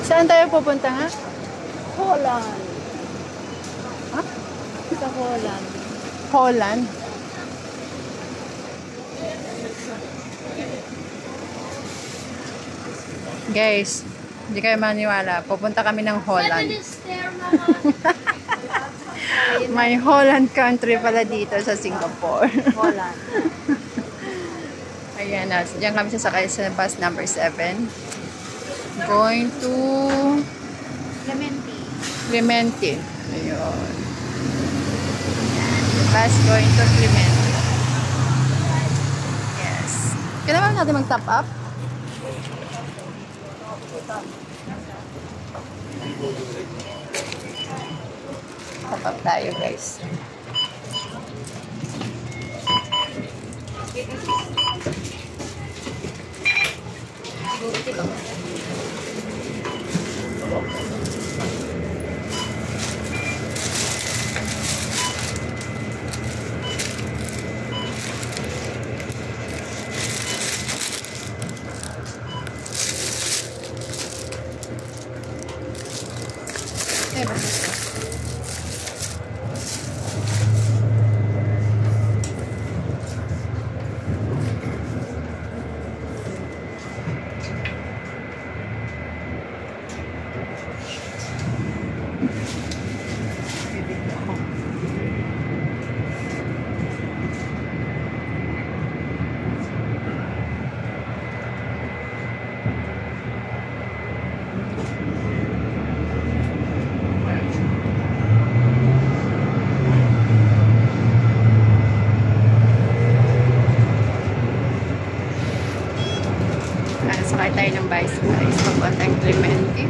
Saan tayo pupunta nga? Holland. Ha? Sa Holland. Holland? Guys, hindi kayo maniwala. Pupunta kami ng Holland. May Holland country pala dito sa Singapore. Holland. Ayan na. Diyan kami sasakay sa bus number 7. Going to Clementi. Ayun. Bus going to Clementi. Yes. Kailangan natin mag-top up? Top up tayo, guys. Sakay tayo ng bicycle guys, papuntang Clementi.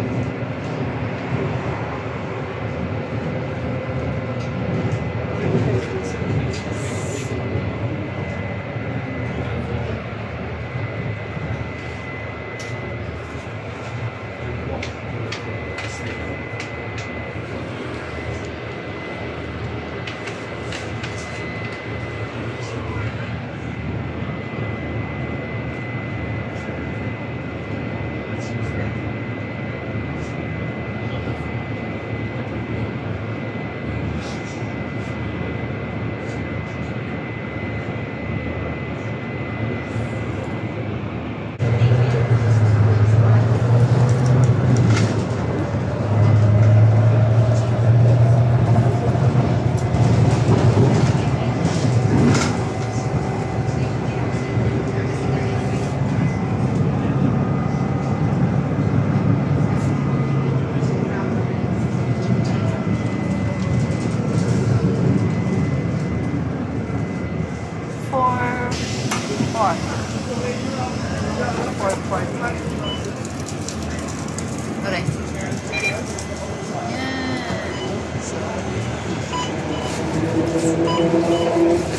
Alright.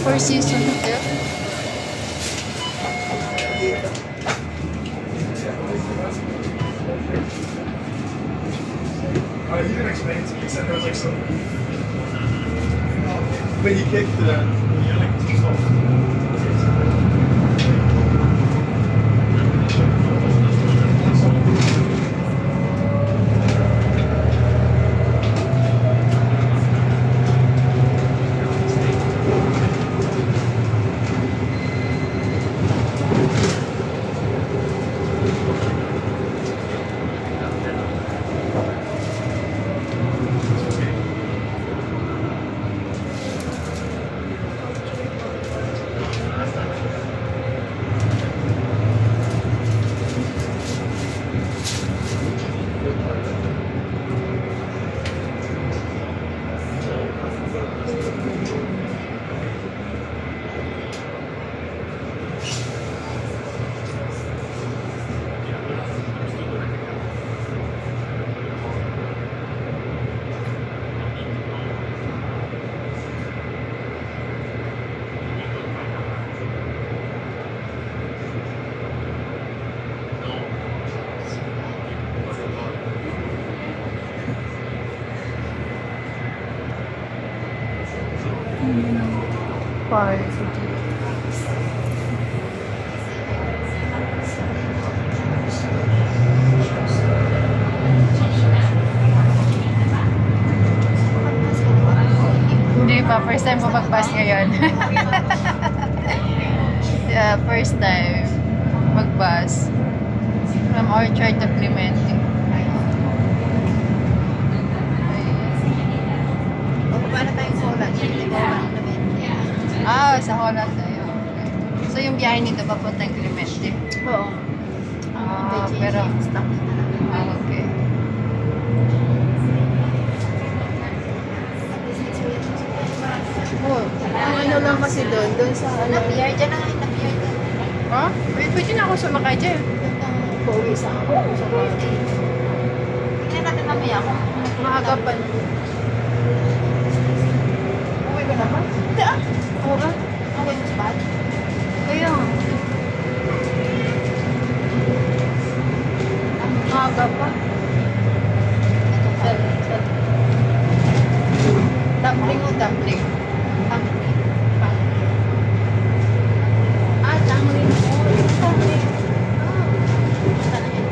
Four Seasons Hotel. You didn't explain it to me, except there was like some. When you kicked the. Yeah, like some stuff. Five. Hindi pa. First time ko mag-bus ngayon. Yeah, first time mag-bus. From Orchard to Clemente. Bababa na tayong Holland. Ah, sa Holland tayo. Okay. So, yung biyahe nito papuntang Clemente. Oo. Ah, pero... Ah, okay. Oh, ang ano lang kasi doon sa ano. Napier, dyan na nga yung napier. Ha? Pwede na ako sumakay dyan. Pauwi sa ako. Sa party. Tingnan natin mamaya kung Maagapan. uwi ko na ba? Hindi ah. Oo ba? Uwi mo sa bahay. Kaya. Maaga pa. Dumpling o dumpling? Dumpling. Ah, tangling mo. Tangling. Basta na yun.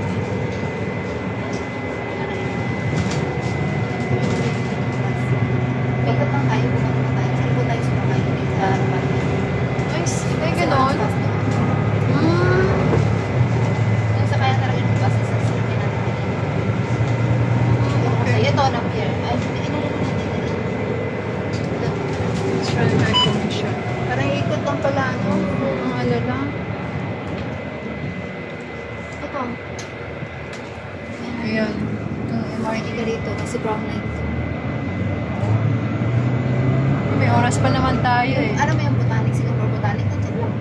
Ikot lang tayo, bumalik na tayo. Saan po tayo sumakay? Sa bahay. Nice. Ay, ganon. Yung sa kaya talaga ng bus sa city natin. Okay, ito napier. Ay, Let's try my commission. Parang ikot lang pala, ano? Ang ano lang. ito. Ayan. Yung MRT ka dito kasi brown light. May oras pa naman tayo eh. Ano mo yung botanic? Singapore botanic? Nandiyan lang.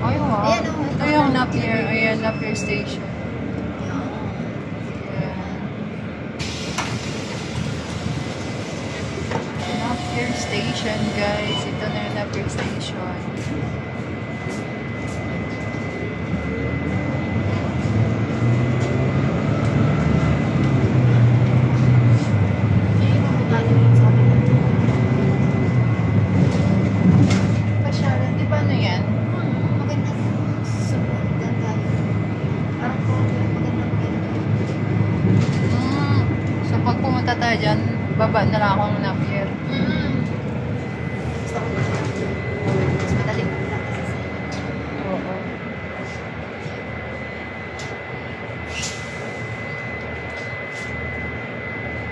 Ay, wow. Ayan, oh, Ito yung Napier. Ayan, Napier Station. Yan. Ayan. Napier Station, guys. Ito na yung Napier Station. Yan yung botanic yung sabi ko. Pasyalan, di ba ano yan? Maganda. Super ganda yun. Parang po, maganda. So, pag pumunta tayo dyan, baba na lang ako ng Napier. Gusto ko na siya. Mas madali mo lang kasi sa Oo.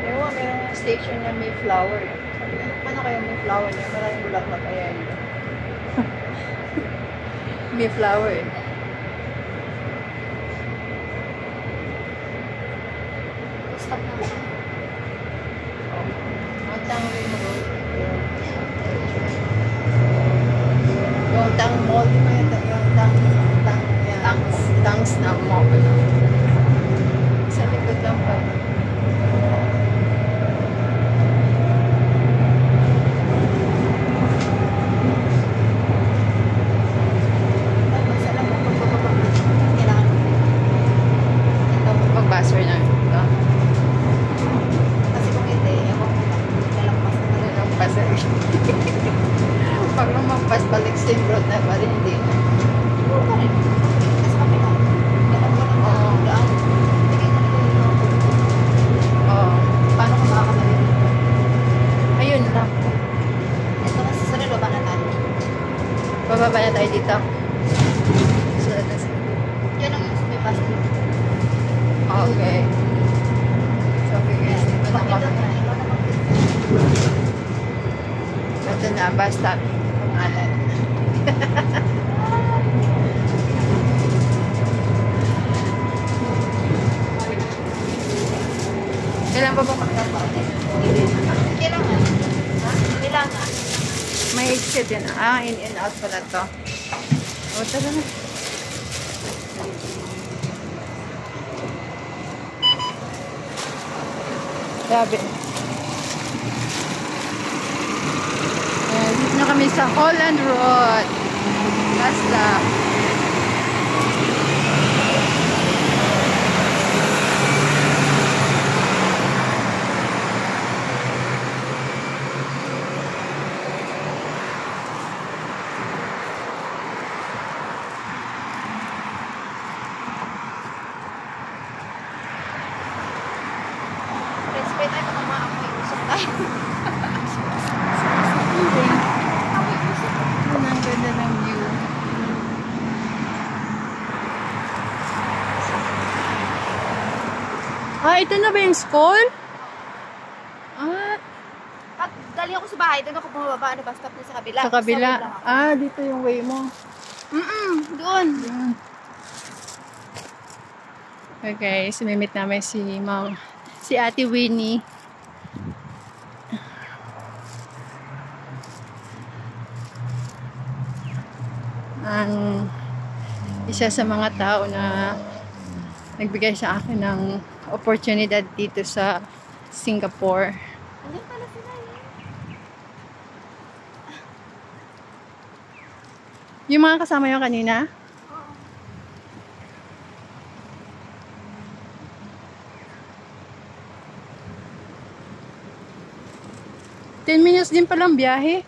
Ewan, merong station na may flower. Sabi ko, paano kayo may flower niya? Maraming bulaklak kaya yun. May flower eh. stop na ako. Ang tangling mo. Yung tang mall, di ba yung tangs na mall. Sa likod lang pa. Tapos alam mo, pagbababa mo, kailangan mo. Ito. Pag-buzzer na ito. Kasi kung hindi, ewan ko ba, lalampas na talaga. Buzzer. Pag lumampas, balik sa road na pa rin, hindi na. Oo pa rin. Kasi kapila. Alam ko lang Oo. daan. Tingin talaga yung mga Oo. paano ko makakabalik. Ayun lang. Ito kasi sa relo, na tayo. Bababa na tayo dito. So, Yan ang yung may bus dito. okay. So, okay guys. Ito na Pakita kami. na, ikaw na mag-fit. Ito na, bus stop. Pangalan. Kailan pa ba magkakaroon? Kailangan. Ha? Kailangan. May exit yan. Ah, in and out pala to. O, tara na. Grabe. Ayan, dito na kami sa Holland Road. Last stop. Ang ganda ng view. Ah, ito na ba yung school? Ah, Pag galing ako sa bahay, doon ako bumababa. Ano ba? Stop na sa kabila. sa kabila. Sa kabila. Ah, dito yung way mo. Doon. Yun. Okay, sumimit namin si Ate Winnie. Ang isa sa mga tao na nagbigay sa akin ng oportunidad dito sa Singapore. Andiyan pala sila Yung mga kasama yung kanina? Oo. 10 minutes din palang biyahe.